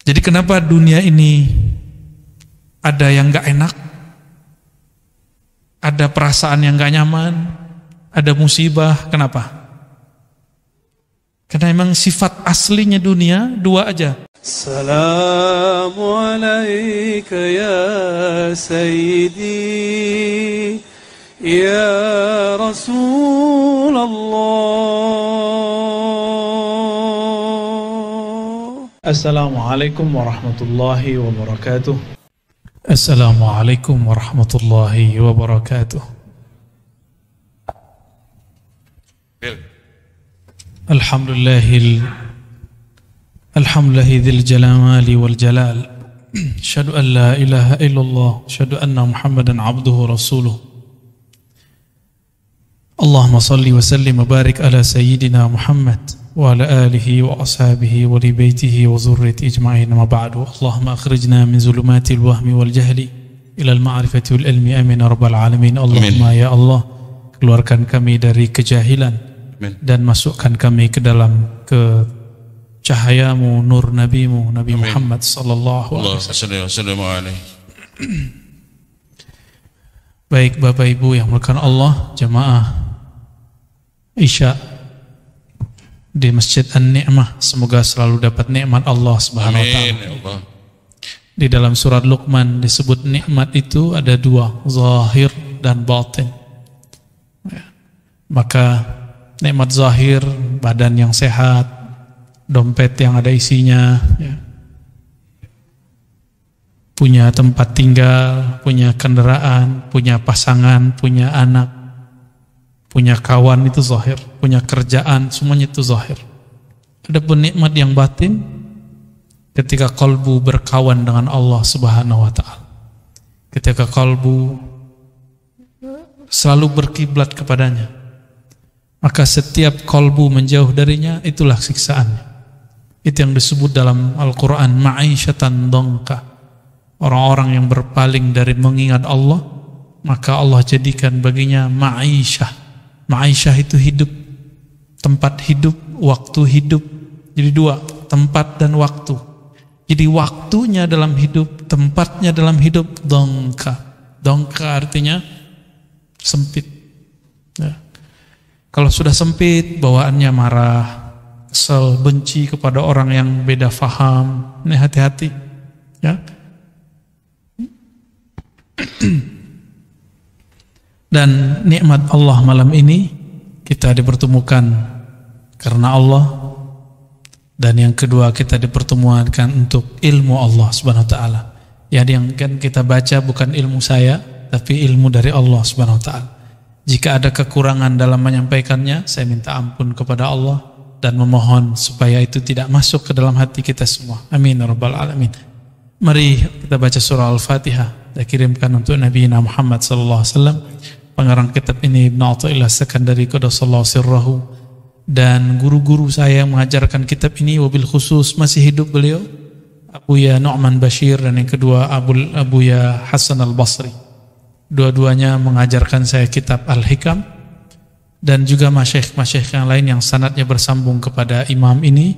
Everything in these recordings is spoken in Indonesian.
Jadi kenapa dunia ini ada yang gak enak, ada perasaan yang gak nyaman, ada musibah? Kenapa? Karena emang sifat aslinya dunia dua aja. Assalamualaikum ya Sayyidi ya Rasulullah. Assalamualaikum warahmatullahi wabarakatuh. Assalamualaikum warahmatullahi wabarakatuh. Alhamdulillahi dzil jalali wal jalal. Asyhadu an la ilaha illallah, asyhadu anna Muhammadan abduhu rasuluh. Allahumma salli wa sallim wa barik ala sayyidina Muhammad wa ala alihi wa ashabihi wa li baitihi wa zurriyyati ijma'in, ma ba'du. Allahumma akhrijna min zulumatil wahmi wal jahli ila al ma'rifati wal ilmi, amin ya rabbal alamin. Allahumma ya Allah, keluarkan kami dari kejahilan dan masukkan kami ke dalam cahayamu, nur nabimu, Nabi Muhammad sallallahu alaihi wasallam. Baik Bapak Ibu yang dimuliakan Allah, jamaah Isya di Masjid An-Ni'mah, semoga selalu dapat nikmat Allah Subhanahu wa taala. Di dalam surat Luqman disebut nikmat itu ada dua, zahir dan batin. Maka nikmat zahir, badan yang sehat, dompet yang ada isinya, ya, punya tempat tinggal, punya kendaraan, punya pasangan, punya anak, punya kawan, itu zahir. Punya kerjaan, semuanya itu zahir. Adapun nikmat yang batin, ketika kalbu berkawan dengan Allah Subhanahu wa ta'ala, ketika kalbu selalu berkiblat kepadanya, maka setiap kalbu menjauh darinya, itulah siksaannya. Itu yang disebut dalam Al-Quran ma'isyatan dongka. Orang-orang yang berpaling dari mengingat Allah, maka Allah jadikan baginya ma'isyah. Ma'isyah itu hidup, tempat hidup, waktu hidup. Jadi dua, tempat dan waktu. Jadi waktunya dalam hidup, tempatnya dalam hidup, dongka. Dongka artinya sempit, ya. Kalau sudah sempit, bawaannya marah, kesel, benci kepada orang yang beda faham. Ini hati-hati, ya. Dan nikmat Allah malam ini, kita dipertemukan karena Allah. Dan yang kedua, kita dipertemukan untuk ilmu Allah Subhanahu wa ta'ala. Yang kan kita baca bukan ilmu saya, tapi ilmu dari Allah Subhanahu wa ta'ala. Jika ada kekurangan dalam menyampaikannya, saya minta ampun kepada Allah dan memohon supaya itu tidak masuk ke dalam hati kita semua. Amin ya rabbal alamin. Mari kita baca surah Al-Fatihah. Saya kirimkan untuk Nabi Muhammad sallallahu alaihi wasallam. Pengarang kitab ini Ibnu Athaillah Sekandari Qaddasallahu sirrahu, dan guru-guru saya yang mengajarkan kitab ini, wabil khusus masih hidup beliau, Abuya Nu'man Bashir, dan yang kedua Abuya Hasan Al-Basri. Dua-duanya mengajarkan saya kitab Al-Hikam, dan juga masyayikh yang lain yang sanadnya bersambung kepada imam ini.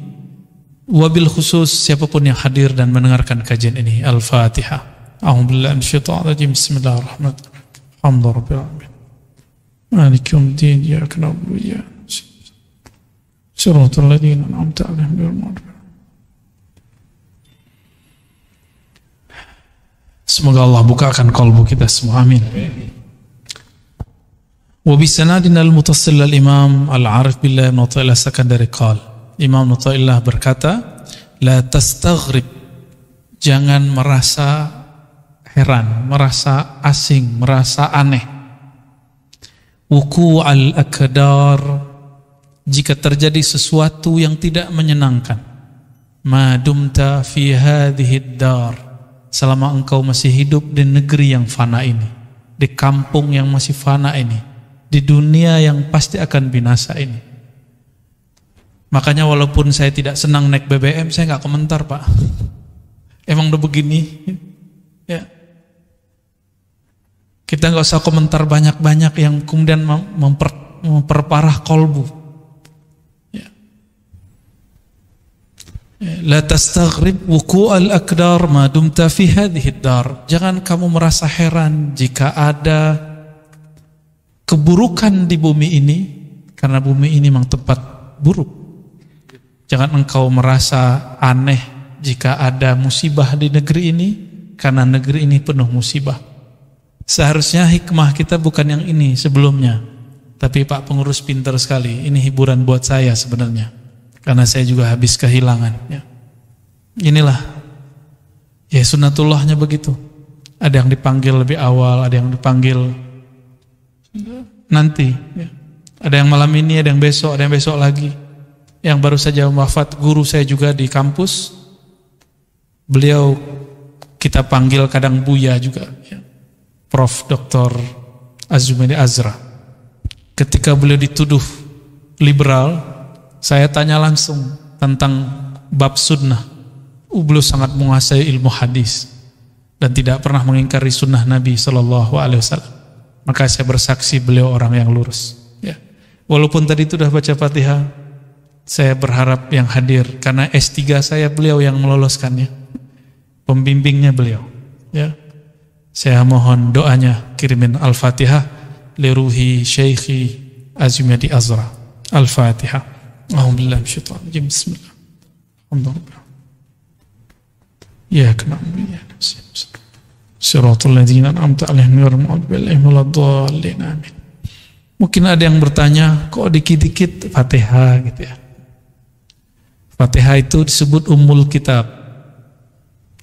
Wabil khusus siapapun yang hadir dan mendengarkan kajian ini. Al-Fatihah. A'udzubillahi minasyaitonir rajim. Bismillahirrahmanirrahim. Alhamdulillahirabbil alamin. Maliki yaumiddin. Iyyaka na'budu wa iyyaka nasta'in. Shiratal ladzina an'amta 'alaihim ghairil maghdubi. Semoga Allah bukakan kalbu kita semua. Amin. Wa bisanadina al-muttasil al-imam al-arif billah Ibnu Athaillah Sekandari qala, Imam Ibnu Athaillah berkata, la tastaghrib, jangan merasa heran, merasa asing, merasa aneh. Wuku' al-akdar, jika terjadi sesuatu yang tidak menyenangkan. Ma dumta fi hadhihi ad-dar, selama engkau masih hidup di negeri yang fana ini, di kampung yang masih fana ini, di dunia yang pasti akan binasa ini. Makanya walaupun saya tidak senang naik BBM, saya nggak komentar, Pak. Emang udah begini, ya. Kita nggak usah komentar banyak-banyak yang kemudian memperparah kolbu. Ya. La tastaghrib wuqu'al aqdar ma dumta fi hadhihi dar. Jangan kamu merasa heran jika ada keburukan di bumi ini, karena bumi ini memang tempat buruk. Jangan engkau merasa aneh jika ada musibah di negeri ini, karena negeri ini penuh musibah. Seharusnya hikmah kita bukan yang ini sebelumnya. Tapi Pak Pengurus pintar sekali. Ini hiburan buat saya sebenarnya, karena saya juga habis kehilangan ya. Inilah ya sunnatullahnya begitu. Ada yang dipanggil lebih awal, ada yang dipanggil nanti ya. Ada yang malam ini, ada yang besok, ada yang besok lagi. Yang baru saja wafat guru saya juga di kampus, beliau kita panggil kadang Buya juga ya. Prof. Dr. Azumedi Azra. Ketika beliau dituduh liberal, saya tanya langsung tentang bab sunnah. Beliau sangat menguasai ilmu hadis dan tidak pernah mengingkari sunnah Nabi SAW. Maka saya bersaksi beliau orang yang lurus ya. Walaupun tadi itu sudah baca Fatihah, saya berharap yang hadir, karena S3 saya beliau yang meloloskannya, pembimbingnya beliau ya. Saya mohon doanya, kirimin Al-Fatihah liruhi Syekhi Azumedi Azra. Al-Fatihah. Alhamdulillah bisyaitanirrajim. Bismillah. Alhamdulillah. Ya kena ya Siratul ladzina an'amta 'alaihim ghairil maghdubi 'alaihim waladdallin. Amin. Mungkin ada yang bertanya, kok dikit-dikit Fatihah gitu ya. Fatihah itu disebut ummul kitab.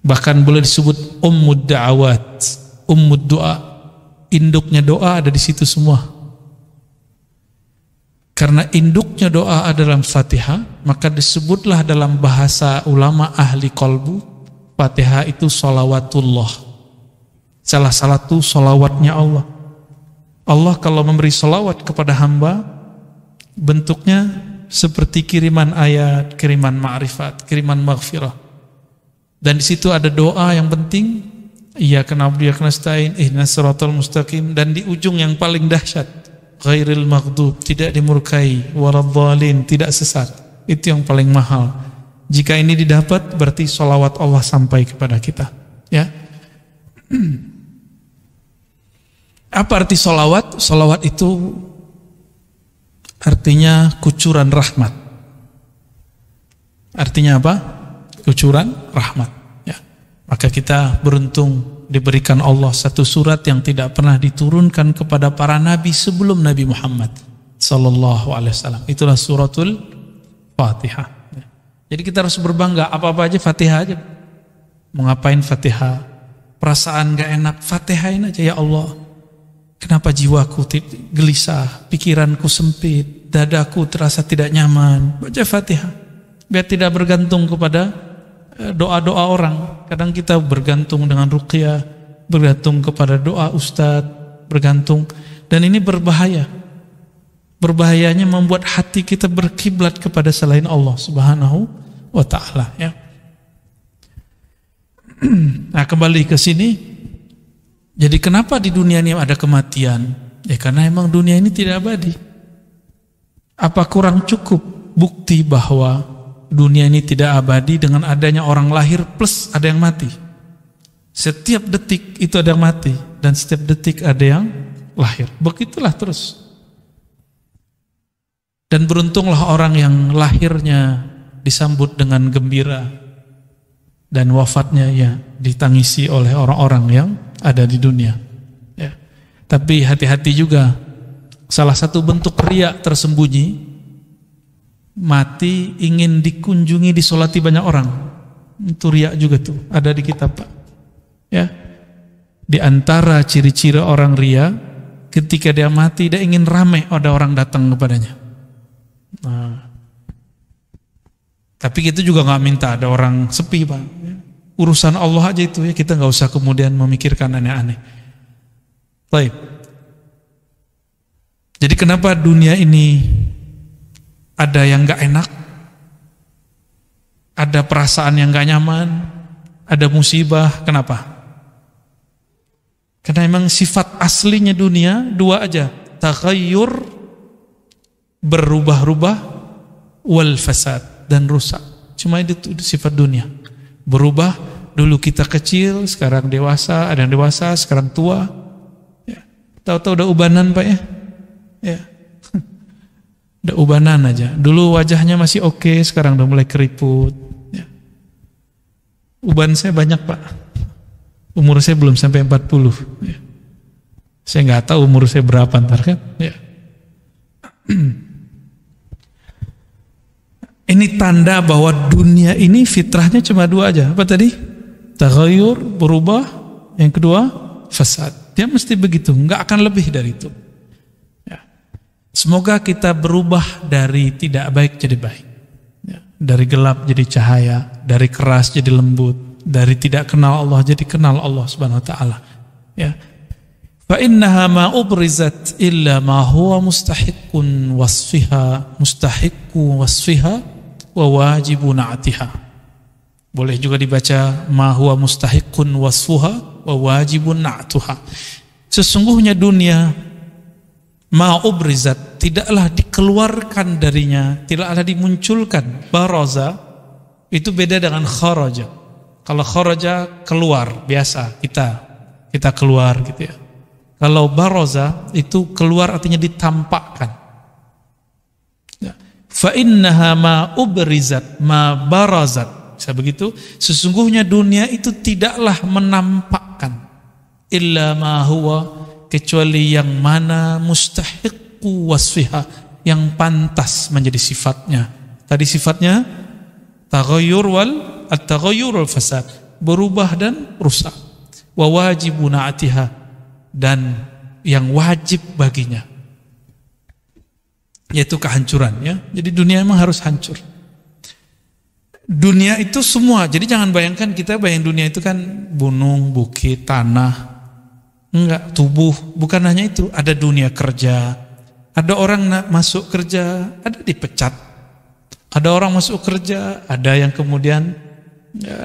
Bahkan boleh disebut ummud da'awat, ummud doa. Induknya doa ada di situ semua. Karena induknya doa adalah Fatihah, maka disebutlah dalam bahasa ulama ahli qalbu, Fatihah itu sholawatullah. Salah satu sholawatnya Allah. Allah kalau memberi sholawat kepada hamba, bentuknya seperti kiriman ayat, kiriman ma'rifat, kiriman maghfirah. Dan di situ ada doa yang penting, iyyaka na'budu wa iyyaka nasta'in, ihdinas siratal mustaqim, dan di ujung yang paling dahsyat, ghairil maghdub, tidak dimurkai, waladdallin, tidak sesat. Itu yang paling mahal. Jika ini didapat, berarti sholawat Allah sampai kepada kita. Ya. Apa arti sholawat? Sholawat itu artinya kucuran rahmat. Artinya apa? Kucuran rahmat ya. Maka kita beruntung diberikan Allah satu surat yang tidak pernah diturunkan kepada para nabi sebelum Nabi Muhammad sallallahu alaihi wasallam. Itulah suratul Fatihah ya. Jadi kita harus berbangga, apa-apa aja Fatihah aja. Mau ngapain Fatihah? Perasaan gak enak, Fatihain aja. Ya Allah, kenapa jiwaku gelisah, pikiranku sempit, dadaku terasa tidak nyaman, baca Fatihah. Biar tidak bergantung kepada doa-doa orang. Kadang kita bergantung dengan ruqyah, bergantung kepada doa ustadz, bergantung, dan ini berbahaya. Berbahayanya membuat hati kita berkiblat kepada selain Allah Subhanahu wa ta'ala ya. Nah, kembali ke sini. Jadi kenapa di dunia ini ada kematian? Ya karena emang dunia ini tidak abadi. Apa kurang cukup bukti bahwa dunia ini tidak abadi dengan adanya orang lahir plus ada yang mati? Setiap detik itu ada yang mati, dan setiap detik ada yang lahir. Begitulah terus. Dan beruntunglah orang yang lahirnya disambut dengan gembira, dan wafatnya ya ditangisi oleh orang-orang yang ada di dunia ya. Tapi hati-hati juga, salah satu bentuk riya tersembunyi, mati ingin dikunjungi, disolati banyak orang. Itu riya juga tuh, ada di kitab Pak ya. Di antara ciri-ciri orang riya, ketika dia mati dia ingin ramai ada orang datang kepadanya. Nah, tapi itu juga gak minta ada orang sepi Pak. Urusan Allah aja itu ya, kita gak usah kemudian memikirkan aneh-aneh. Baik. Jadi kenapa dunia ini ada yang gak enak, ada perasaan yang gak nyaman, ada musibah? Kenapa? Karena memang sifat aslinya dunia dua aja, taghayyur, berubah-ubah, wal fasad, dan rusak. Cuma itu sifat dunia. Berubah, dulu kita kecil, sekarang dewasa, ada yang dewasa, sekarang tua. Ya. Tahu-tahu udah ubanan Pak ya? Ya. Udah ubanan aja. Dulu wajahnya masih oke, sekarang udah mulai keriput. Ya. Uban saya banyak Pak. Umur saya belum sampai 40. Ya. Saya nggak tahu umur saya berapa ntar kan. Ya. Ini tanda bahwa dunia ini fitrahnya cuma dua aja. Apa tadi? Taghayyur, berubah. Yang kedua, fasad. Dia mesti begitu, nggak akan lebih dari itu. Ya. Semoga kita berubah dari tidak baik jadi baik. Ya. Dari gelap jadi cahaya, dari keras jadi lembut, dari tidak kenal Allah jadi kenal Allah Subhanahu wa taala. Ya. Fa innaha ma ubrizat illa ma huwa mustahiqqun wasfiha wa wajibun atiha. Boleh juga dibaca ma huwa mustahiqqun wasfuha wa wajibun atuha. Sesungguhnya dunia ma ubrizat, tidaklah dikeluarkan darinya, tidaklah dimunculkan. Baraza itu beda dengan kharaja. Kalau kharaja keluar biasa, kita keluar gitu ya. Kalau baraza itu keluar artinya ditampakkan. Fa innaha ma ubrizat ma barazat. Bisa begitu? Sesungguhnya dunia itu tidaklah menampakkan illa ma huwa, kecuali yang mana mustahiqqu wasfiha, yang pantas menjadi sifatnya. Tadi sifatnya taghayyur at-taghayyur wal fasad, berubah dan rusak. Wa wajibun atiha, dan yang wajib baginya, yaitu kehancuran ya. Jadi dunia memang harus hancur. Dunia itu semua. Jadi jangan bayangkan, kita bayang dunia itu kan gunung, bukit, tanah. Enggak, tubuh. Bukan hanya itu, ada dunia kerja. Ada orang masuk kerja, ada dipecat. Ada orang masuk kerja, ada yang kemudian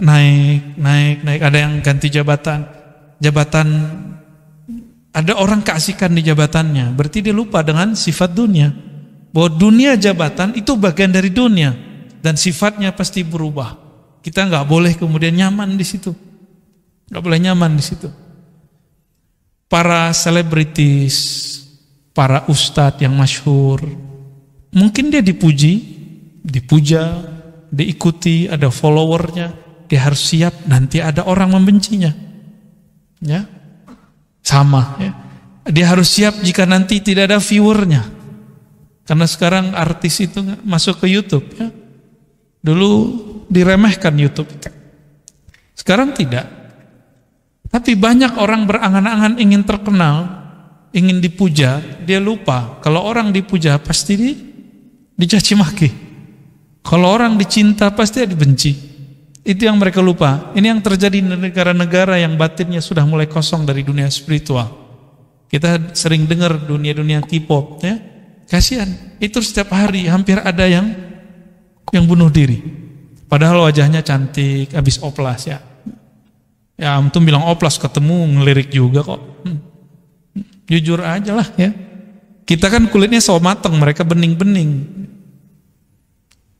naik, ada yang ganti jabatan. Ada orang keasikan di jabatannya, berarti dia lupa dengan sifat dunia. Bahwa dunia jabatan itu bagian dari dunia, dan sifatnya pasti berubah. Kita nggak boleh kemudian nyaman di situ, nggak boleh nyaman di situ. Para selebritis, para ustadz yang masyhur, mungkin dia dipuja, diikuti, ada followernya, dia harus siap nanti ada orang membencinya, ya. Sama ya. Dia harus siap jika nanti tidak ada viewernya. Karena sekarang artis itu masuk ke YouTube ya. Dulu diremehkan YouTube. Sekarang tidak. Tapi banyak orang berangan-angan ingin terkenal, ingin dipuja, dia lupa kalau orang dipuja pasti dicaci maki. Kalau orang dicinta pasti dibenci. Itu yang mereka lupa. Ini yang terjadi di negara-negara yang batinnya sudah mulai kosong dari dunia spiritual. Kita sering dengar dunia-dunia K-pop ya. Kasihan, itu setiap hari hampir ada yang bunuh diri. Padahal wajahnya cantik, habis oplas ya. Ya antum bilang oplas, ketemu ngelirik juga kok. Jujur aja lah ya. Kita kan kulitnya sawo mateng, mereka bening-bening.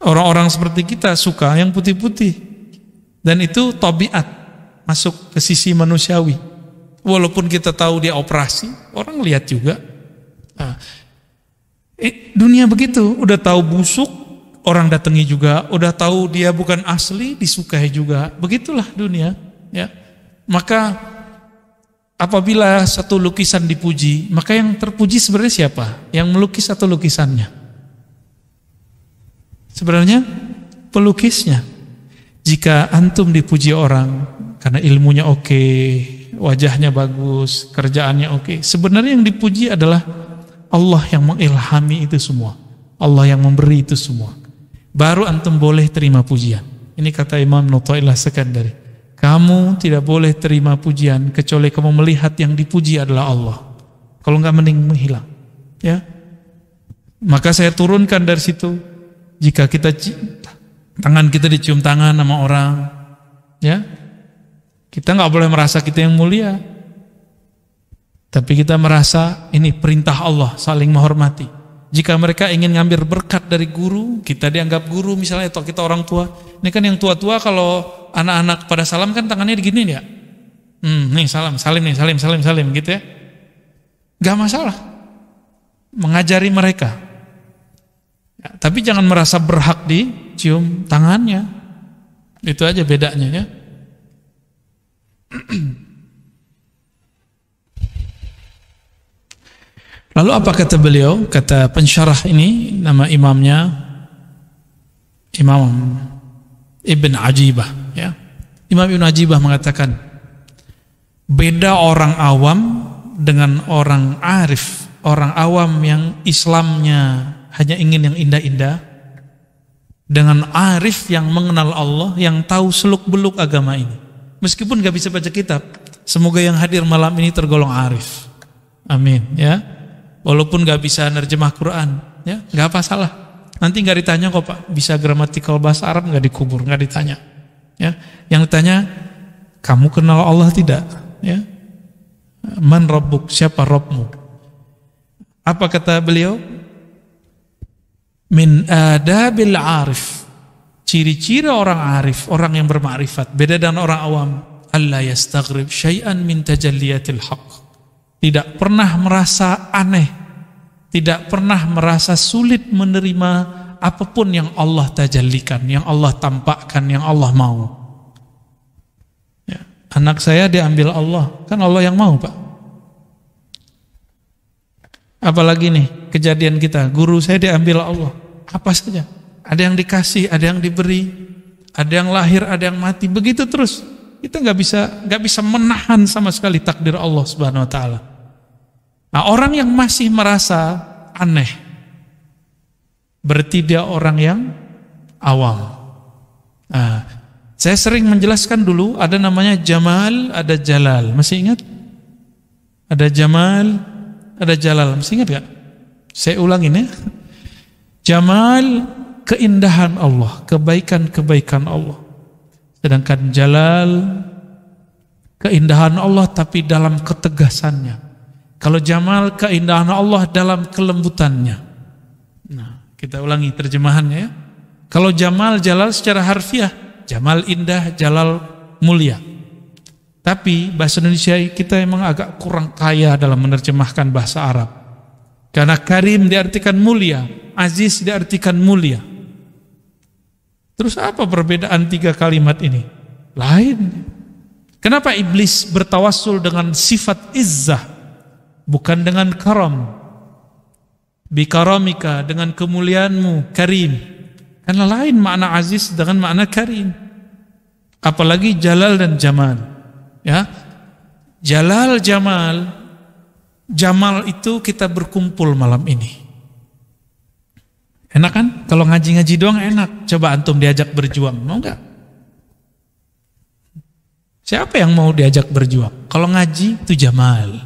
Orang-orang seperti kita suka yang putih-putih. Dan itu tabiat, masuk ke sisi manusiawi. Walaupun kita tahu dia operasi, orang lihat juga. Nah, dunia begitu, udah tahu busuk, orang datangi juga. Udah tahu dia bukan asli, disukai juga. Begitulah dunia. Ya. Maka apabila satu lukisan dipuji, maka yang terpuji sebenarnya siapa? Yang melukis atau lukisannya? Sebenarnya pelukisnya. Jika antum dipuji orang karena ilmunya oke, wajahnya bagus, kerjaannya oke, sebenarnya yang dipuji adalah Allah yang mengilhami itu semua, Allah yang memberi itu semua. Baru antum boleh terima pujian. Ini kata Imam Nu'taillah Sekandari. Kamu tidak boleh terima pujian kecuali kamu melihat yang dipuji adalah Allah. Kalau enggak mending menghilang. Ya. Maka saya turunkan dari situ, jika kita tangan kita dicium tangan sama orang, ya, kita nggak boleh merasa kita yang mulia, tapi kita merasa ini perintah Allah, saling menghormati. Jika mereka ingin ngambil berkat dari guru, kita dianggap guru misalnya, atau kita orang tua. Ini kan yang tua-tua kalau anak-anak pada salam kan tangannya digini ya. Nih salim gitu ya. Gak masalah. Mengajari mereka. Ya, tapi jangan merasa berhak dicium tangannya. Itu aja bedanya ya. Lalu apa kata beliau? Kata pensyarah ini, nama imamnya Imam Ibn Ajibah ya. Imam Ibn Ajibah mengatakan, beda orang awam dengan orang arif. Orang awam yang Islamnya hanya ingin yang indah-indah, dengan arif yang mengenal Allah, yang tahu seluk-beluk agama ini. Meskipun gak bisa baca kitab, semoga yang hadir malam ini tergolong arif. Amin ya. Walaupun gak bisa nerjemah Quran, ya gak apa salah. Nanti gak ditanya kok Pak, bisa gramatikal bahasa Arab gak dikubur, gak ditanya. Ya, yang ditanya, kamu kenal Allah tidak? Ya, man rabbuk, siapa Rabbmu? Apa kata beliau? Min adabil arif, ciri-ciri orang arif, orang yang bermakrifat, beda dengan orang awam. Allah yastaghrib syai'an min tajalliyatil haqq. Tidak pernah merasa aneh, tidak pernah merasa sulit menerima apapun yang Allah tajallikan, yang Allah tampakkan, yang Allah mau. Ya, anak saya diambil Allah, kan Allah yang mau Pak. Apalagi nih kejadian kita, guru saya diambil Allah, apa saja. Ada yang dikasih, ada yang diberi, ada yang lahir, ada yang mati, begitu terus. Kita nggak bisa menahan sama sekali takdir Allah Subhanahu Wa Taala. Nah, orang yang masih merasa aneh, berarti dia orang yang awam. Nah, saya sering menjelaskan dulu, ada namanya Jamal, ada Jalal. Masih ingat? Ada Jamal, ada Jalal. Masih ingat gak? Saya ulangin ya. Jamal, keindahan Allah, kebaikan-kebaikan Allah. Sedangkan Jalal, keindahan Allah tapi dalam ketegasannya. Kalau Jamal, keindahan Allah dalam kelembutannya. Nah, kita ulangi terjemahannya ya. Kalau Jamal, Jalal secara harfiah, Jamal indah, Jalal mulia. Tapi bahasa Indonesia kita emang agak kurang kaya dalam menerjemahkan bahasa Arab. Karena Karim diartikan mulia, Aziz diartikan mulia. Terus apa perbedaan tiga kalimat ini? Lain. Kenapa iblis bertawassul dengan sifat izzah, bukan dengan karam? Bikaramika, dengan kemuliaanmu, karim. Karena lain makna aziz dengan makna karim. Apalagi jalal dan jamal. Ya, jalal, jamal. Jamal itu kita berkumpul malam ini. Enak kan? Kalau ngaji-ngaji doang enak. Coba antum diajak berjuang, mau gak? Siapa yang mau diajak berjuang? Kalau ngaji itu jamal.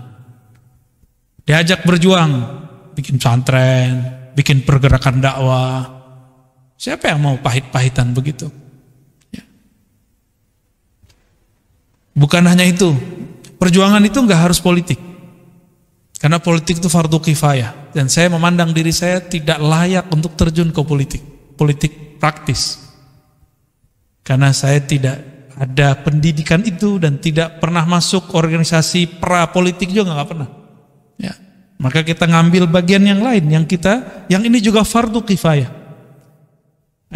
Diajak berjuang, bikin pesantren, bikin pergerakan dakwah. Siapa yang mau pahit-pahitan begitu? Ya. Bukan hanya itu, perjuangan itu nggak harus politik. Karena politik itu fardu kifayah. Dan saya memandang diri saya tidak layak untuk terjun ke politik. Politik praktis. Karena saya tidak ada pendidikan itu dan tidak pernah masuk organisasi pra-politik juga nggak pernah. Ya. Maka kita ngambil bagian yang lain, yang ini juga fardu kifayah.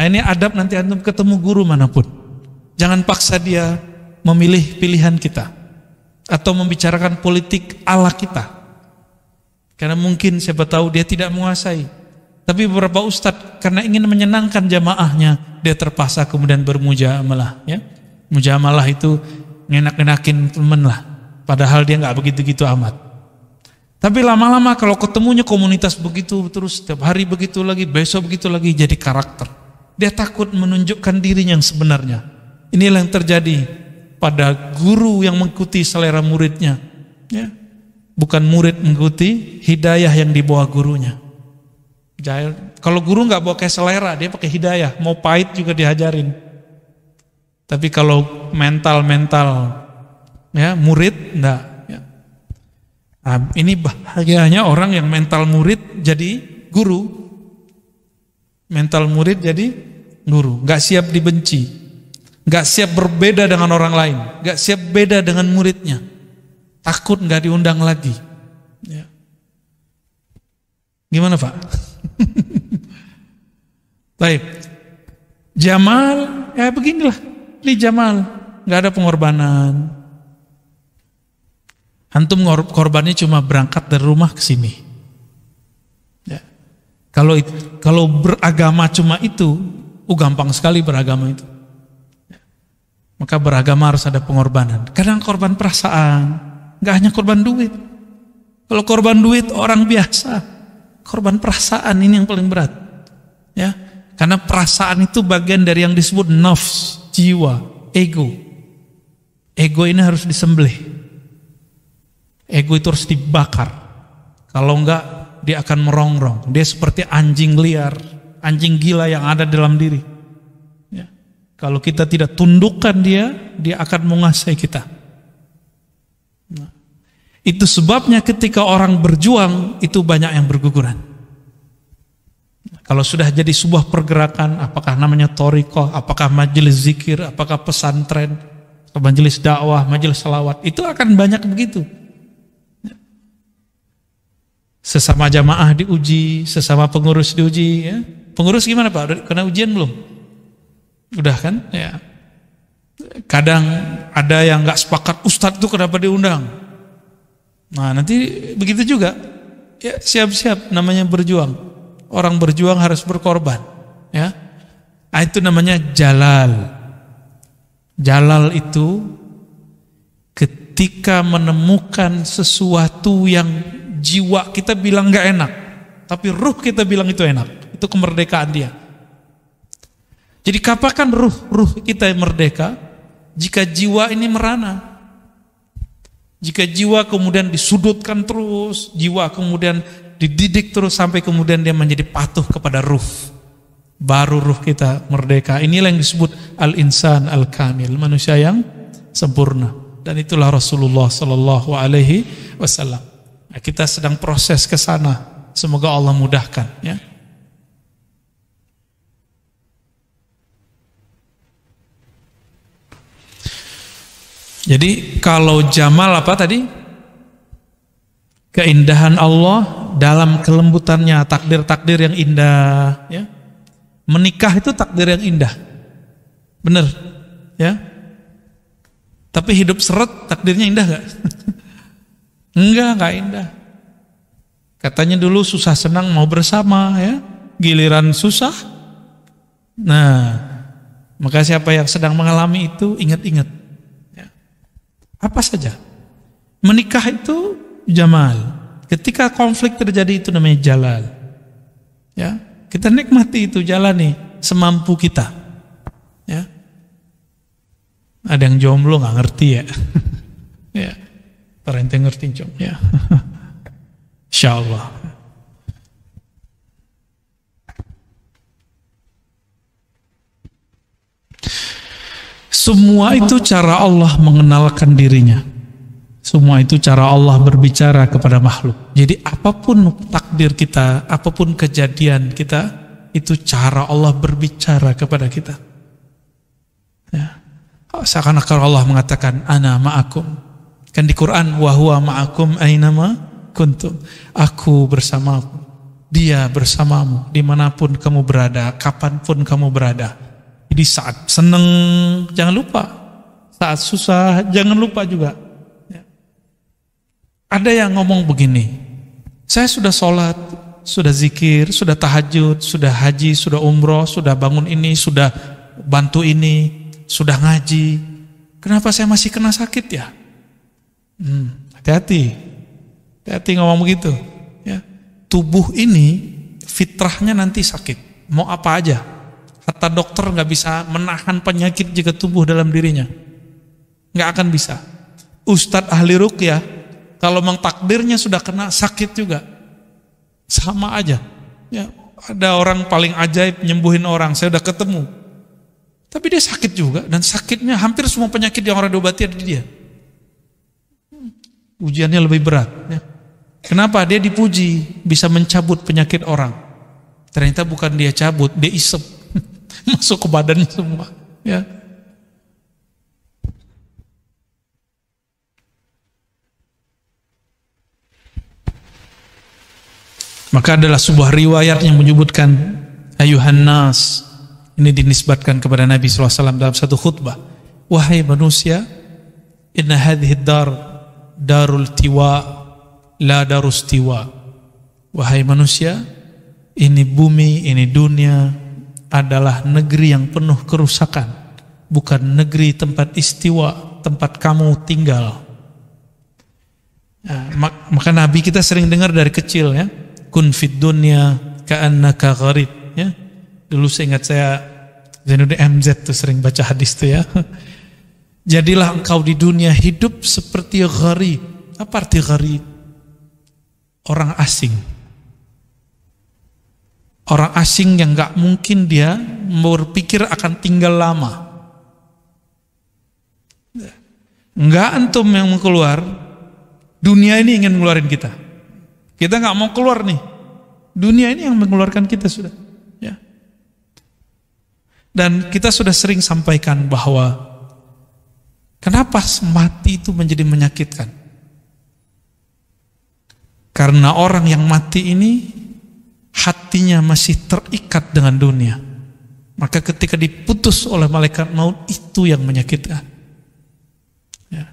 Nah, ini adab nanti antum ketemu guru manapun. Jangan paksa dia memilih pilihan kita atau membicarakan politik ala kita. Karena mungkin siapa tahu dia tidak menguasai. Tapi beberapa ustadz karena ingin menyenangkan jamaahnya, dia terpaksa kemudian bermujamalah. Ya, mujamalah itu ngenak-ngenakin temen lah. Padahal dia nggak begitu-gitu amat. Tapi lama-lama kalau ketemunya komunitas begitu terus setiap hari begitu lagi, besok begitu lagi, jadi karakter. Dia takut menunjukkan dirinya yang sebenarnya. Inilah yang terjadi pada guru yang mengikuti selera muridnya. Ya. Bukan murid mengikuti hidayah yang dibawa gurunya. Kalau guru nggak bawa kayak selera, dia pakai hidayah. Mau pahit juga diajarin. Tapi kalau mental ya murid enggak. Ya. Nah, ini bahagianya orang yang mental murid jadi guru, mental murid jadi guru, nggak siap dibenci, nggak siap berbeda dengan orang lain, nggak siap beda dengan muridnya, takut nggak diundang lagi. Ya. Gimana Pak? Baik, Jamal, ya beginilah, ini Jamal, nggak ada pengorbanan. Antum korbannya cuma berangkat dari rumah ke sini. Ya. Kalau beragama cuma itu, gampang sekali beragama itu. Ya. Maka beragama harus ada pengorbanan. Kadang korban perasaan, nggak hanya korban duit. Kalau korban duit orang biasa, korban perasaan ini yang paling berat. Ya, karena perasaan itu bagian dari yang disebut nafs, jiwa, ego. Ego ini harus disembelih. Ego itu harus dibakar. Kalau enggak, dia akan merongrong. Dia seperti anjing liar, anjing gila yang ada dalam diri. Ya. Kalau kita tidak tundukkan dia akan menguasai kita. Nah, itu sebabnya ketika orang berjuang, itu banyak yang berguguran. Kalau sudah jadi sebuah pergerakan, apakah namanya thariqah, apakah majelis zikir, apakah pesantren, majelis dakwah, majelis salawat, itu akan banyak begitu. Sesama jamaah diuji, sesama pengurus diuji. Ya. Pengurus gimana Pak? Kena ujian belum? Udah kan? Ya. Kadang ada yang nggak sepakat, Ustadz itu kenapa diundang? Nah nanti begitu juga. Ya siap-siap, namanya berjuang. Orang berjuang harus berkorban. Ya. Nah, itu namanya jalal. Jalal itu ketika menemukan sesuatu yang jiwa kita bilang gak enak, tapi ruh kita bilang itu enak. Itu kemerdekaan dia. Jadi kapan ruh kita yang merdeka? Jika jiwa ini merana. Jika jiwa kemudian disudutkan terus, jiwa kemudian dididik terus sampai kemudian dia menjadi patuh kepada ruh, baru ruh kita merdeka. Inilah yang disebut al-insan al-kamil, manusia yang sempurna. Dan itulah Rasulullah sallallahu alaihi wasallam. Nah, kita sedang proses ke sana. Semoga Allah mudahkan, ya. Jadi kalau jamal apa tadi? Keindahan Allah dalam kelembutannya, takdir-takdir yang indah, ya. Menikah itu takdir yang indah. Benar, ya. Tapi hidup seret takdirnya indah gak? Enggak indah. Katanya dulu susah senang mau bersama, ya. Giliran susah. Nah, maka siapa yang sedang mengalami itu ingat-ingat, ya. Apa saja. Menikah itu jamal. Ketika konflik terjadi itu namanya jalal. Ya, kita nikmati itu, jalani semampu kita. Ya. Ada yang jomblo nggak ngerti ya. Ya. Parente ngerti jom ya. Insyaallah. Semua itu cara Allah mengenalkan dirinya. Semua itu cara Allah berbicara kepada makhluk. Jadi apapun takdir kita, apapun kejadian kita, itu cara Allah berbicara kepada kita. Ya. Seakan-akan Allah mengatakan ana ma'akum. Kan di Quran wa huwa ma'akum ainama kuntum. Aku bersamamu, dia bersamamu dimanapun kamu berada, kapanpun kamu berada. Jadi saat senang jangan lupa, saat susah jangan lupa juga. Ya. Ada yang ngomong begini, saya sudah sholat, sudah zikir, sudah tahajud, sudah haji, sudah umroh, sudah bangun ini, sudah bantu ini, sudah ngaji, kenapa saya masih kena sakit ya? Hati-hati ngomong begitu, ya. Tubuh ini fitrahnya nanti sakit, mau apa aja. Kata dokter nggak bisa menahan penyakit jika tubuh dalam dirinya, nggak akan bisa. Ustadz ahli ruqyah kalau memang takdirnya sudah kena sakit juga, sama aja. Ya, ada orang paling ajaib nyembuhin orang, saya udah ketemu, tapi dia sakit juga, dan sakitnya hampir semua penyakit yang orang diobati ada di dia. Ujiannya lebih berat, ya. Kenapa? Dia dipuji bisa mencabut penyakit orang. Ternyata bukan dia cabut, dia isep masuk ke badannya semua. Ya. Maka adalah sebuah riwayat yang menyebutkan ayuhan nas, ini dinisbatkan kepada Nabi SAW dalam satu khutbah. Wahai manusia, inna hadhihi dar darul tiwa la darus tiwa. Wahai manusia, ini bumi, ini dunia adalah negeri yang penuh kerusakan, bukan negeri tempat istiwa, tempat kamu tinggal. Maka Nabi kita sering dengar dari kecil, ya, kun fid dunya ka'annaka gharib, ya. Dulu saya ingat Zainuddin MZ tuh sering baca hadis tuh, ya. Jadilah engkau di dunia hidup seperti gharib. Apa arti gharib? Orang asing. Orang asing yang gak mungkin dia berpikir akan tinggal lama. Enggak antum yang mau keluar, dunia ini ingin mengeluarkan kita. Kita gak mau keluar nih, dunia ini yang mengeluarkan kita sudah. Ya. Dan kita sudah sering sampaikan bahwa kenapa mati itu menjadi menyakitkan? Karena orang yang mati ini hatinya masih terikat dengan dunia. Maka ketika diputus oleh malaikat maut, itu yang menyakitkan. Ya.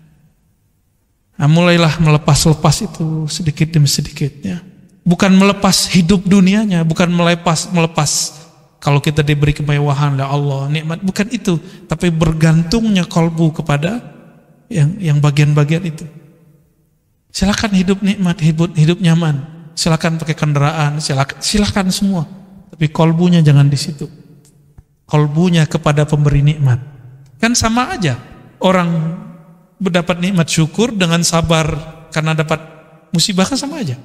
Nah, mulailah melepas-lepas itu sedikit demi sedikit, ya. Bukan melepas hidup dunianya, bukan melepas kalau kita diberi kemewahan oleh Allah, nikmat, bukan itu, tapi bergantungnya kalbu kepada yang bagian-bagian itu. Silakan hidup nikmat, hidup nyaman. Silakan pakai kendaraan, silakan semua. Tapi kalbunya jangan di situ. Kalbunya kepada pemberi nikmat. Kan sama aja. Orang mendapat nikmat syukur dengan sabar karena dapat musibah, kan sama aja.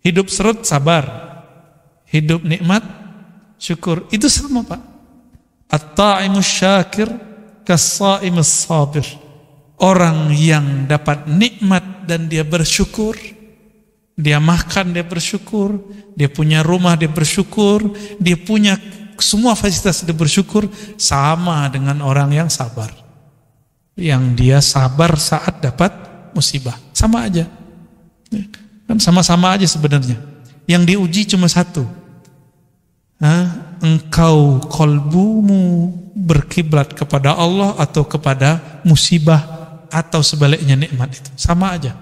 Hidup serut sabar, hidup nikmat syukur, itu sama, Pak. At-ta'imus syakir kas-sa'imus sabir. Orang yang dapat nikmat dan dia bersyukur, dia makan, dia bersyukur, dia punya rumah, dia bersyukur, dia punya semua fasilitas, dia bersyukur, sama dengan orang yang sabar. Yang dia sabar saat dapat musibah, sama aja. Kan sama-sama aja sebenarnya. Yang diuji cuma satu. Engkau kalbumu berkiblat kepada Allah atau kepada musibah atau sebaliknya nikmat itu. Sama aja.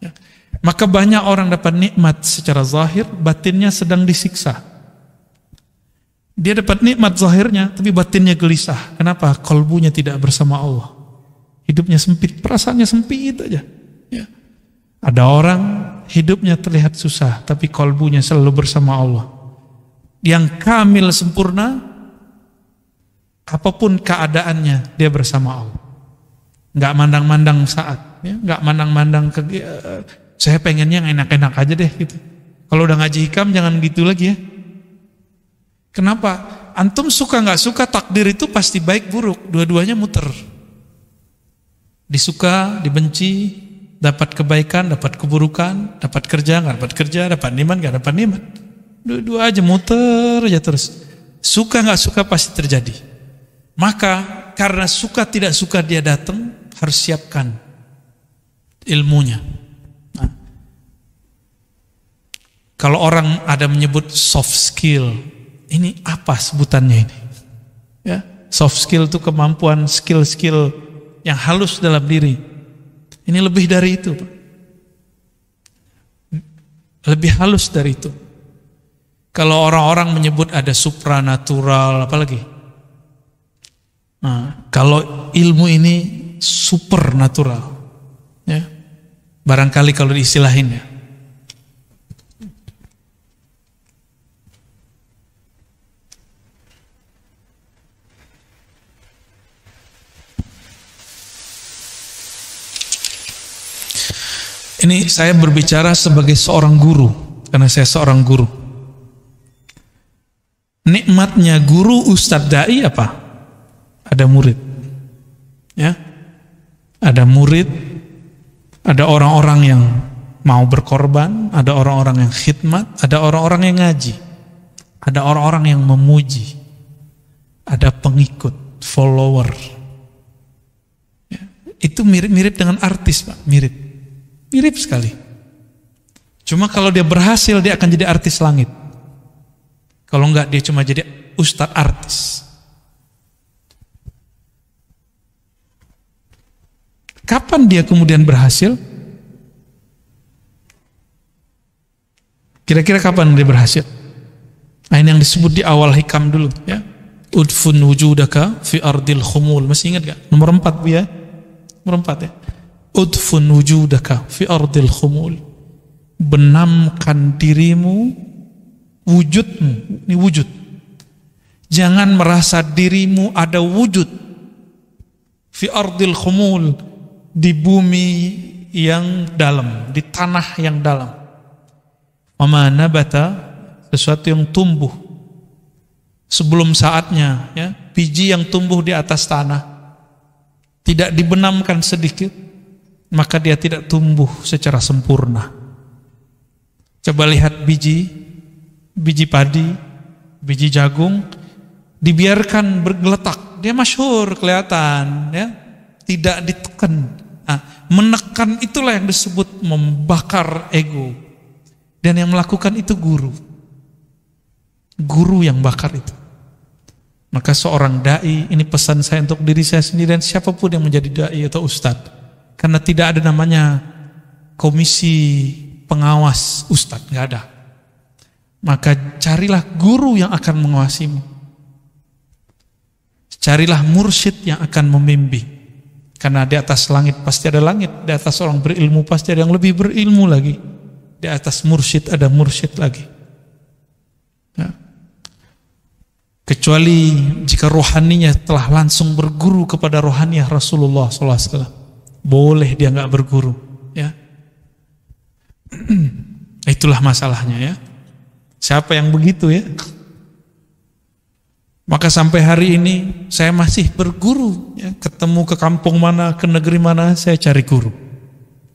Ya. Maka banyak orang dapat nikmat secara zahir, batinnya sedang disiksa. Dia dapat nikmat zahirnya, tapi batinnya gelisah. Kenapa? Kalbunya tidak bersama Allah. Hidupnya sempit, perasaannya sempit aja. Ya. Ada orang hidupnya terlihat susah, tapi kalbunya selalu bersama Allah. Yang kamil sempurna, apapun keadaannya dia bersama Allah. Nggak mandang-mandang saat, ya, nggak mandang-mandang saya pengennya yang enak-enak aja deh gitu. Kalau udah ngaji hikam jangan gitu lagi, ya. Kenapa? Antum suka nggak suka, takdir itu pasti baik buruk, dua-duanya muter. Disuka, dibenci, dapat kebaikan, dapat keburukan, dapat kerja, nggak dapat kerja, dapat nikmat, nggak dapat nikmat. Dua-dua aja muter aja terus. Suka nggak suka pasti terjadi. Maka karena suka tidak suka dia datang, harus siapkan ilmunya. Nah, kalau orang ada menyebut soft skill, ini apa sebutannya ini? Ya, soft skill itu kemampuan skill-skill yang halus dalam diri. Ini lebih dari itu, Pak. Lebih halus dari itu. Kalau orang-orang menyebut ada supranatural, apalagi? Nah, kalau ilmu ini supernatural, ya, barangkali kalau diistilahin, ya. Ini saya berbicara sebagai seorang guru, karena saya seorang guru. Nikmatnya guru ustadz dai apa? Ada murid, ya, ada murid, ada orang-orang yang mau berkorban, ada orang-orang yang khidmat, ada orang-orang yang ngaji. Ada orang-orang yang memuji, ada pengikut, follower. Ya, itu mirip-mirip dengan artis, Pak. Mirip sekali. Cuma kalau dia berhasil, dia akan jadi artis langit. Kalau enggak, dia cuma jadi ustadz artis. Kapan dia kemudian berhasil? Kira-kira kapan dia berhasil? Nah, ini yang disebut di awal hikam dulu, ya. Udfun wujudaka fi ardil khumul. Masih ingat gak? Nomor 4, Bu, ya. Nomor 4, ya. Udfun wujudaka fi ardil khumul. Benamkan dirimu, wujudmu. Ini wujud. Jangan merasa dirimu ada wujud fi ardil khumul, di bumi yang dalam, di tanah yang dalam. Wa ma nabata, sesuatu yang tumbuh sebelum saatnya, ya, biji yang tumbuh di atas tanah tidak dibenamkan sedikit, maka dia tidak tumbuh secara sempurna. Coba lihat biji padi, biji jagung, dibiarkan bergeletak, dia masyhur kelihatan, ya, tidak ditekan. Nah, menekan itulah yang disebut membakar ego, dan yang melakukan itu guru yang bakar itu. Maka seorang dai, ini pesan saya untuk diri saya sendiri dan siapapun yang menjadi dai atau ustadz, karena tidak ada namanya komisi pengawas ustadz, nggak ada. Maka carilah guru yang akan mengawasimu, carilah mursyid yang akan membimbing, karena di atas langit pasti ada langit, di atas orang berilmu pasti ada yang lebih berilmu lagi, di atas mursyid ada mursyid lagi, ya. Kecuali jika rohaninya telah langsung berguru kepada rohaniah Rasulullah SAW, boleh dia nggak berguru, ya. Itulah masalahnya, ya. Siapa yang begitu, ya? Maka sampai hari ini saya masih berguru, ya. Ketemu ke kampung mana, ke negeri mana, saya cari guru.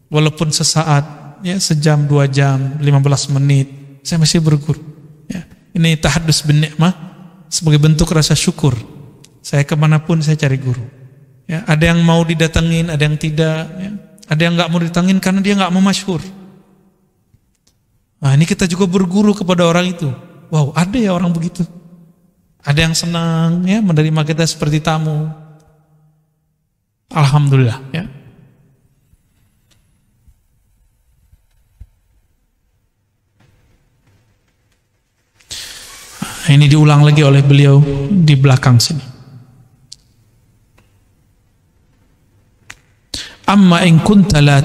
Walaupun sesaat, ya, sejam, 2 jam, 15 menit, saya masih berguru, ya. Ini tahadus bin ni'mah, sebagai bentuk rasa syukur. Saya kemanapun saya cari guru, ya. Ada yang mau didatengin, ada yang tidak, ya. Ada yang nggak mau didatengin karena dia nggak mau masyhur. Nah, ini kita juga berguru kepada orang itu. Wow, ada ya orang begitu. Ada yang senang, ya, menerima kita seperti tamu. Alhamdulillah, ya. Ini diulang lagi oleh beliau di belakang sini. Amma in kunta la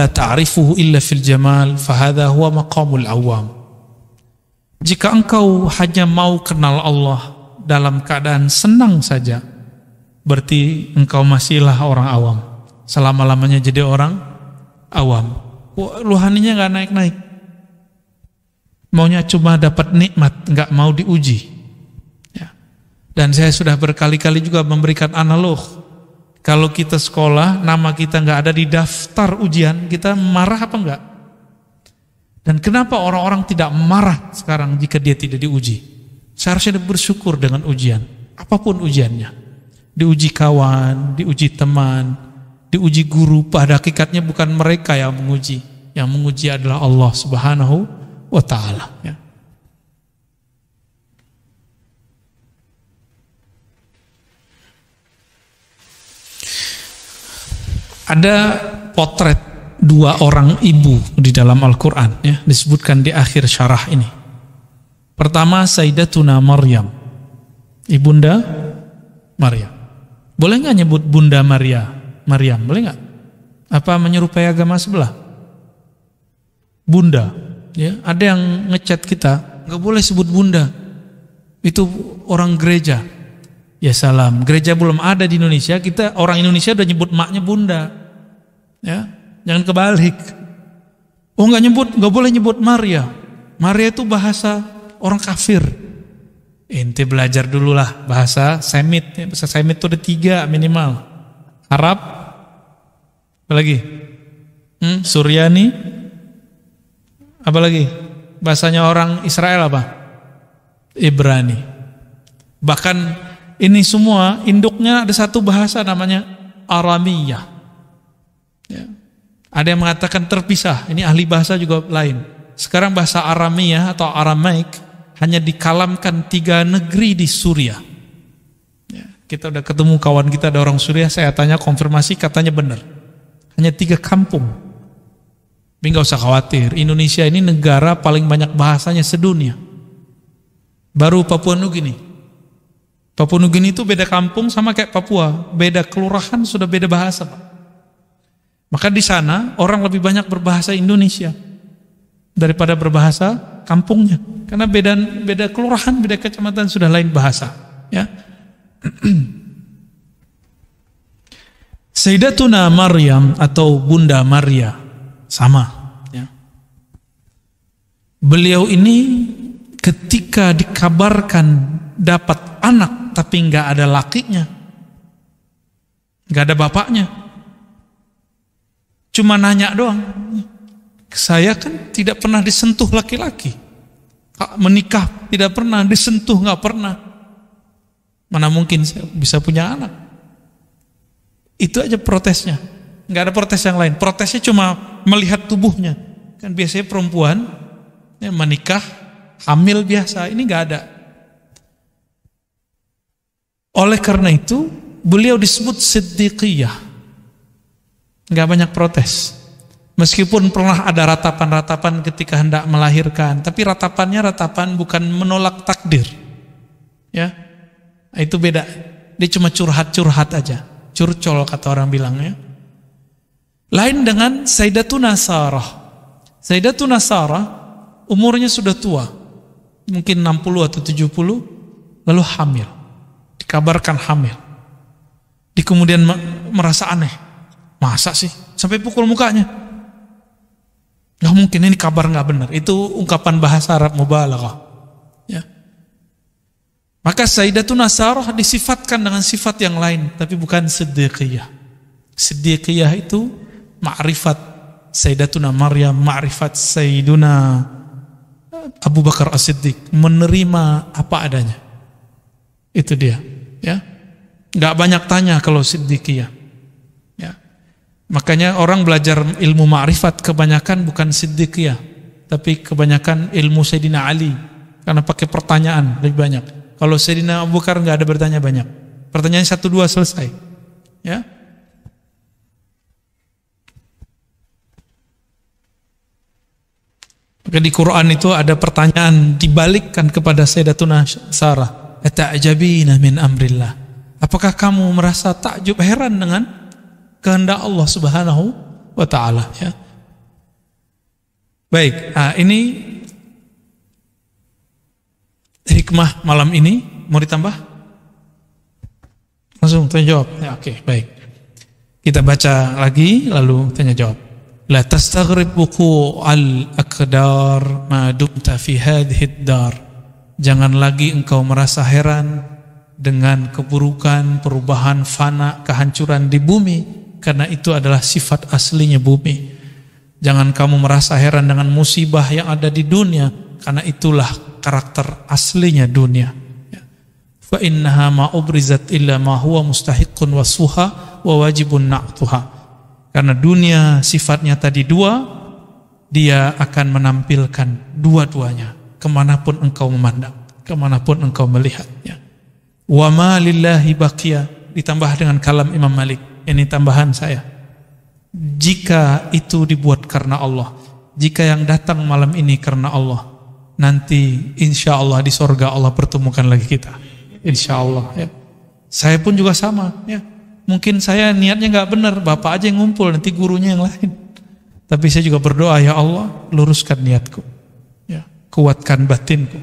ta'rifuhu illa fil jamal fahadha huwa maqamul awam. Jika engkau hanya mau kenal Allah dalam keadaan senang saja, berarti engkau masihlah orang awam. Selama-lamanya jadi orang awam. Rohaninya nggak naik-naik. Maunya cuma dapat nikmat, nggak mau diuji, ya. Dan saya sudah berkali-kali juga memberikan analog. Kalau kita sekolah, nama kita nggak ada di daftar ujian, kita marah apa enggak? Dan kenapa orang-orang tidak marah sekarang jika dia tidak diuji? Seharusnya dia bersyukur dengan ujian, apapun ujiannya. Diuji kawan, diuji teman, diuji guru. Pada hakikatnya bukan mereka yang menguji. Yang menguji adalah Allah Subhanahu wa ta'ala, ya. Ada potret 2 orang ibu di dalam Al-Quran, ya, disebutkan di akhir syarah ini. Pertama, Sayyidatuna Maryam, ibunda Maryam. Boleh nggak nyebut Bunda Maryam? Boleh nggak? Apa menyerupai agama sebelah? Bunda, ya. Ada yang ngechat kita, nggak boleh sebut bunda, itu orang gereja. Ya salam, gereja belum ada di Indonesia, kita orang Indonesia udah nyebut maknya bunda, ya. Jangan kebalik. Oh, nggak boleh nyebut Maria. Maria itu bahasa orang kafir. Ente belajar dulu lah bahasa Semit, ya. Bahasa Semit itu ada 3 minimal. Arab, apa lagi? Suryani, apa lagi? Bahasanya orang Israel apa? Ibrani. Bahkan ini semua induknya ada satu bahasa namanya Aramiyah. Ya. Ada yang mengatakan terpisah. Ini ahli bahasa juga lain. Sekarang bahasa Aramiyah atau Aramaik hanya dikalamkan 3 negeri di Suriah. Ya. Kita udah ketemu kawan kita ada orang Suriah. Saya tanya konfirmasi katanya benar. Hanya 3 kampung. Tapi nggak usah khawatir. Indonesia ini negara paling banyak bahasanya sedunia. Baru Papua Nugini. Papua Nugini itu beda kampung sama kayak Papua. Beda kelurahan sudah beda bahasa, Pak. Maka di sana orang lebih banyak berbahasa Indonesia daripada berbahasa kampungnya. Karena beda kelurahan, beda kecamatan sudah lain bahasa. Ya. Sayyidatuna Maryam atau Bunda Maria sama. Ya. Beliau ini ketika dikabarkan dapat anak tapi nggak ada lakinya, nggak ada bapaknya, cuma nanya doang. Saya kan tidak pernah disentuh laki-laki, menikah tidak pernah, disentuh nggak pernah, mana mungkin saya bisa punya anak. Itu aja protesnya, nggak ada protes yang lain. Protesnya cuma melihat tubuhnya. Kan biasanya perempuan ya, menikah hamil biasa, ini nggak ada. Oleh karena itu beliau disebut Siddiqiyah, nggak banyak protes. Meskipun pernah ada ratapan-ratapan ketika hendak melahirkan, tapi ratapannya ratapan bukan menolak takdir. Ya, itu beda. Dia cuma curhat-curhat aja, curcol kata orang bilangnya. Lain dengan Sayyidatuna Sarah. Sayyidatuna Sarah umurnya sudah tua, mungkin 60 atau 70, lalu hamil. Dikabarkan hamil. Dia kemudian merasa aneh. Masa sih? Sampai pukul mukanya. Nggak mungkin, ini kabar nggak benar. Itu ungkapan bahasa Arab mubalaghah. Ya. Maka Sayyidatuna Sarah disifatkan dengan sifat yang lain, tapi bukan Siddiqiyah. Siddiqiyah itu ma'rifat Sayyidatuna Maryam, ma'rifat Sayyiduna Abu Bakar As-Siddiq, menerima apa adanya. Itu dia, ya. Nggak banyak tanya kalau Siddiqiyah. Ya. Makanya orang belajar ilmu ma'rifat kebanyakan bukan Siddiqiyah, tapi kebanyakan ilmu Sayyidina Ali, karena pakai pertanyaan lebih banyak. Kalau Sayyidina Abu Bakar nggak ada bertanya banyak. Pertanyaan 1-2 selesai. Ya. Maka di Quran itu ada pertanyaan dibalikkan kepada Sayyidatuna Sarah. Ata'jabina min amrillah. Apakah kamu merasa takjub, heran dengan kehendak Allah Subhanahu wa taala, ya. Baik, ini hikmah malam ini. Mau ditambah? Langsung tanya jawab. Ya, oke, baik. Kita baca lagi lalu tanya jawab. La tastaghrib wuqu' al-aqdar ma dumta fi hadhihi ad-dar. Jangan lagi engkau merasa heran dengan keburukan, perubahan, fana, kehancuran di bumi, karena itu adalah sifat aslinya bumi. Jangan kamu merasa heran dengan musibah yang ada di dunia, karena itulah karakter aslinya dunia. Fa innaha ma ubrizat illa ma huwa mustahiqqun wasfuha wa wajibun na'tuha. Karena dunia sifatnya tadi dua, dia akan menampilkan dua-duanya kemanapun engkau memandang, kemanapun engkau melihatnya. Wa ma lillahi baqiya, ditambah dengan kalam Imam Malik. Ini tambahan saya. Jika itu dibuat karena Allah, jika yang datang malam ini karena Allah, nanti insya Allah di sorga Allah pertemukan lagi kita. Insya Allah, ya. Saya pun juga sama, ya. Mungkin saya niatnya nggak benar, bapak aja yang ngumpul, nanti gurunya yang lain. Tapi saya juga berdoa, ya Allah, luruskan niatku, ya. Kuatkan batinku.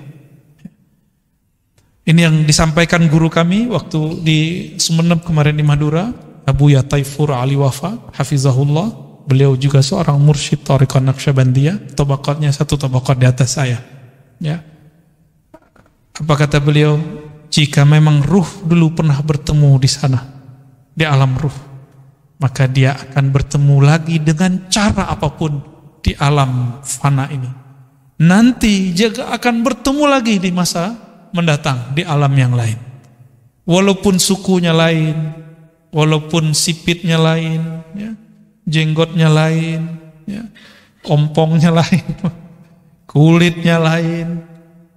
Ini yang disampaikan guru kami waktu di Sumeneb kemarin di Madura, Abu Ya Taifur Ali Wafa, hafizahullah. Beliau juga seorang mursyid Thariqah Naqsyabandiyah, tabaqatnya satu tabaqat di atas saya. Ya. Apa kata beliau? Jika memang ruh dulu pernah bertemu di sana, di alam ruh, maka dia akan bertemu lagi dengan cara apapun di alam fana ini. nanti juga akan bertemu lagi di masa mendatang di alam yang lain. Walaupun sukunya lain, walaupun sipitnya lain, ya, jenggotnya lain, ya, kompongnya lain, kulitnya lain,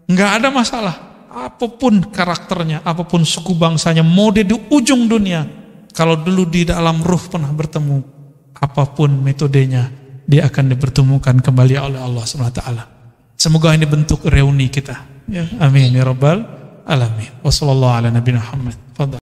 nggak ada masalah. Apapun karakternya, apapun suku bangsanya, mau dia di ujung dunia, kalau dulu di dalam ruh pernah bertemu, apapun metodenya, dia akan dipertemukan kembali oleh Allah SWT. Semoga ini bentuk reuni kita. Ya, amin ya rabbal alamin. Wassallallahu ala nabiyina Muhammad. Fadhal.